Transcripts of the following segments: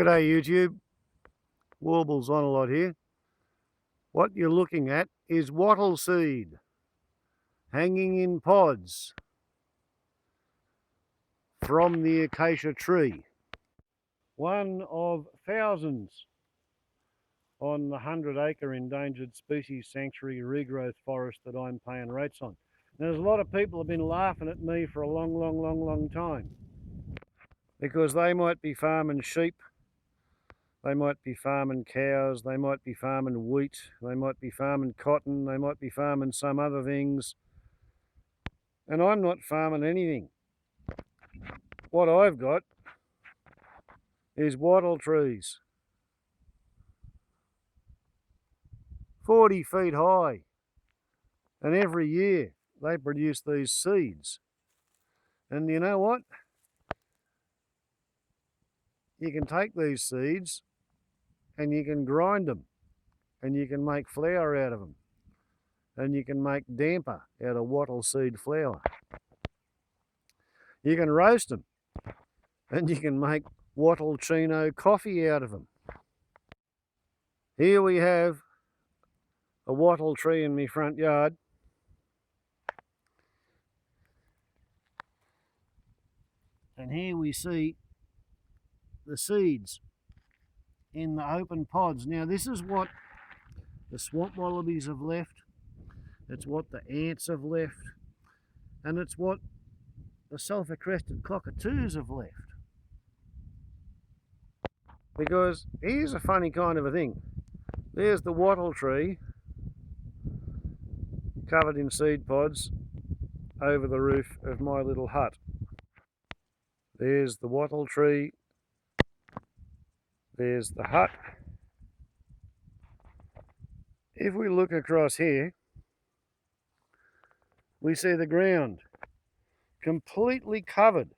G'day YouTube, Warbles on a lot here. What you're looking at is wattle-seed hanging in pods from the acacia tree. One of thousands on the 100-acre endangered species sanctuary regrowth forest that I'm paying rates on. There's a lot of people have been laughing at me for a long time because they might be farming sheep, they might be farming cows, they might be farming wheat, they might be farming cotton, they might be farming some other things, and I'm not farming anything. What I've got is wattle trees, 40 feet high, and every year they produce these seeds. And you know what? You can take these seeds and you can grind them, and you can make flour out of them, and you can make damper out of wattle seed flour. You can roast them, and you can make wattle-chino coffee out of them. Here we have a wattle tree in my front yard. And here we see the seeds in the open pods. Now this is what the swamp wallabies have left, it's what the ants have left, and it's what the sulphur-crested cockatoos have left. Because here's a funny kind of a thing. There's the wattle tree covered in seed pods over the roof of my little hut. There's the wattle tree, there's the hut. If we look across here, we see the ground completely covered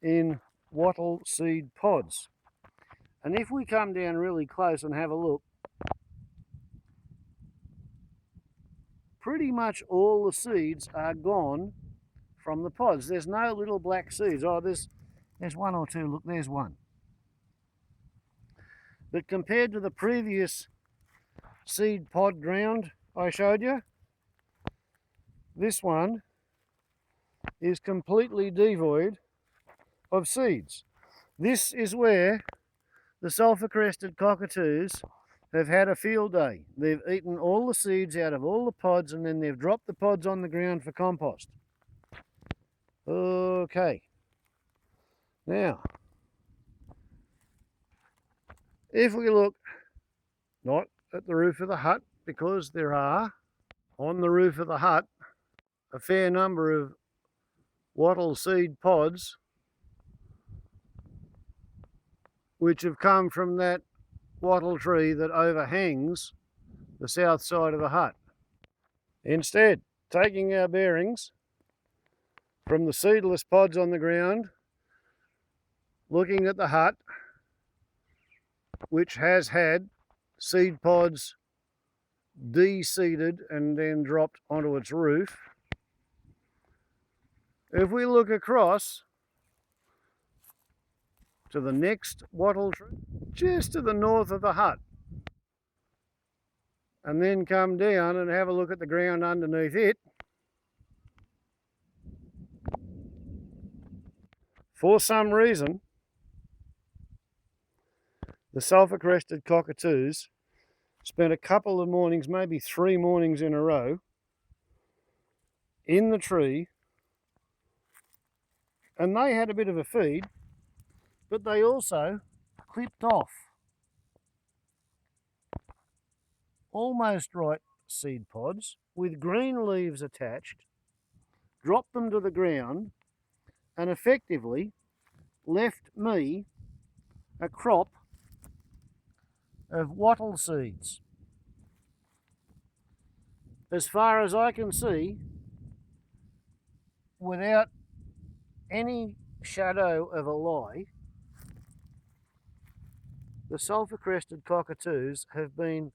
in wattle seed pods. And if we come down really close and have a look, pretty much all the seeds are gone from the pods. There's no little black seeds. Oh, there's one or two. Look, there's one. But compared to the previous seed pod ground I showed you, this one is completely devoid of seeds. This is where the sulphur-crested cockatoos have had a field day. They've eaten all the seeds out of all the pods, and then they've dropped the pods on the ground for compost. Okay. Now, if we look not at the roof of the hut, because there are on the roof of the hut a fair number of wattle seed pods which have come from that wattle tree that overhangs the south side of the hut. Instead, taking our bearings from the seedless pods on the ground, looking at the hut, which has had seed pods de-seeded and then dropped onto its roof. If we look across to the next wattle tree, just to the north of the hut, and then come down and have a look at the ground underneath it, for some reason, the sulphur-crested cockatoos spent a couple of mornings, maybe 3 mornings in a row, in the tree, and they had a bit of a feed, but they also clipped off almost right seed pods with green leaves attached, dropped them to the ground, and effectively left me a crop of wattle seeds. As far as I can see, without any shadow of a lie, the sulphur-crested cockatoos have been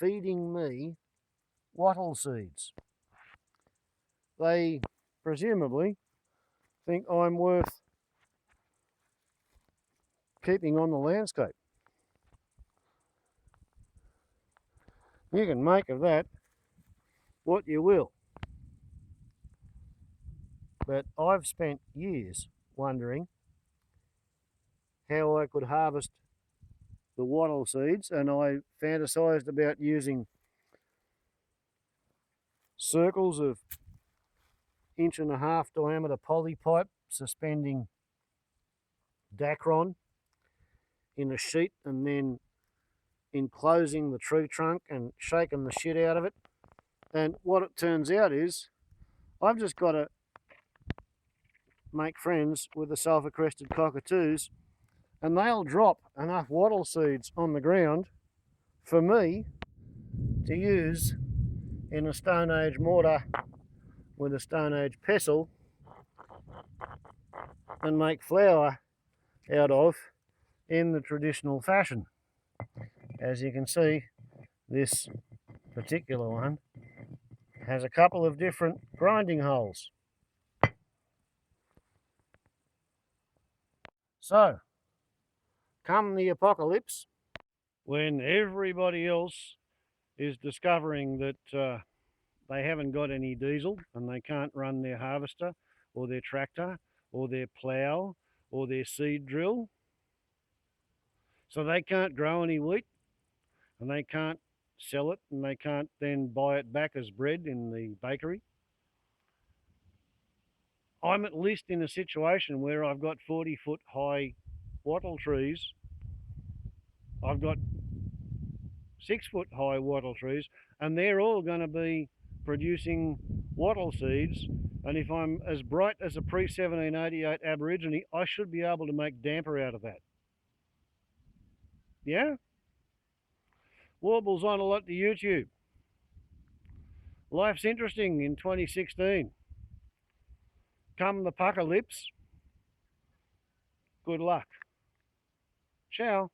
feeding me wattle seeds. They presumably think I'm worth keeping on the landscape. You can make of that what you will. But I've spent years wondering how I could harvest the wattle seeds, and I fantasized about using circles of 1.5 inch diameter poly pipe suspending dacron in a sheet and then enclosing the tree trunk and shaking the shit out of it. And what it turns out is I've just got to make friends with the Sulphur-Crested Cockatoos, and they'll drop enough wattle seeds on the ground for me to use in a Stone Age mortar with a Stone Age pestle and make flour out of in the traditional fashion. As you can see, this particular one has a couple of different grinding holes. So, come the apocalypse, when everybody else is discovering that they haven't got any diesel and they can't run their harvester or their tractor or their plough or their seed drill, so they can't grow any wheat and they can't sell it and they can't then buy it back as bread in the bakery. I'm at least in a situation where I've got 40-foot high wattle trees. I've got 6-foot high wattle trees, and they're all going to be producing wattle seeds. And if I'm as bright as a pre-1788 Aborigine, I should be able to make damper out of that. Yeah? Warbles on a lot to YouTube. Life's interesting in 2016. Come the apocalypse, good luck. Ciao.